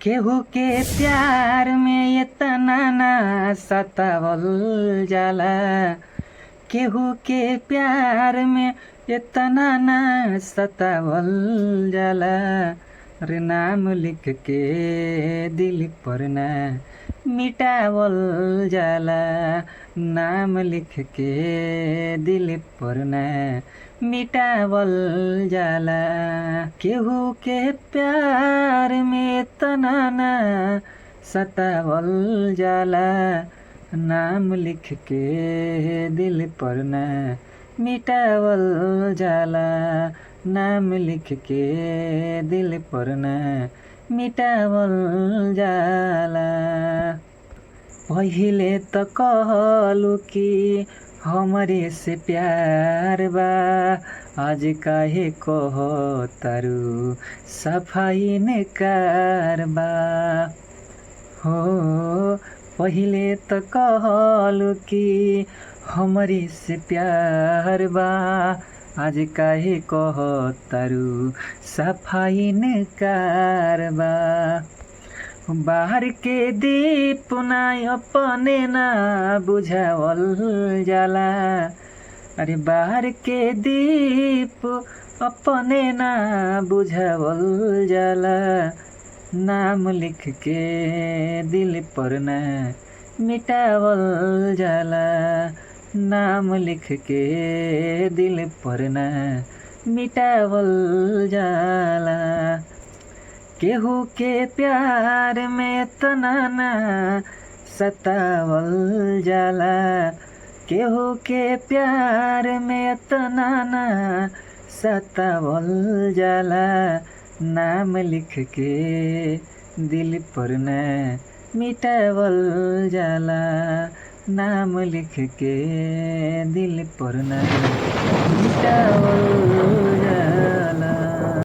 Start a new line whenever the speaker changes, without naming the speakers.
केहू के प्यार में इतना ना सतावल जाला। केहू के प्यार में इतना ना सतावल जाला। रे नाम लिख के दिल पर ना मिटावल जाला। नाम लिख के दिल पर ना मिटावल जाला। केहू के प्यार में इतना ना सतावल जाला। नाम लिख के दिल पर ना मिटावल जाला। नाम लिख के दिल पर ना मिटावल जाला। पहिले त कहलू कि हमरे से प्यार बा, आज काहे कहो तारू सफाई इनकार बा। हो पहिले त कहलू कि हमरे से प्यार बा, आज काहे कहो तारू सफाई इनकार बा। बाहर के दीप ना अपने ना बुझावल जाला। अरे बाहर के दीप अपने ना बुझावल जाला। नाम लिख के दिल पर ना मिटावल जाला। नाम लिख के दिल पर ना मिटावल जाला। केहू के प्यार में इतना ना सतावल जाला। केहू के प्यार में इतना ना सतावल जाला। नाम लिख के दिल पर ना मिटावल जाला। नाम लिख के दिल पर ना मिटावल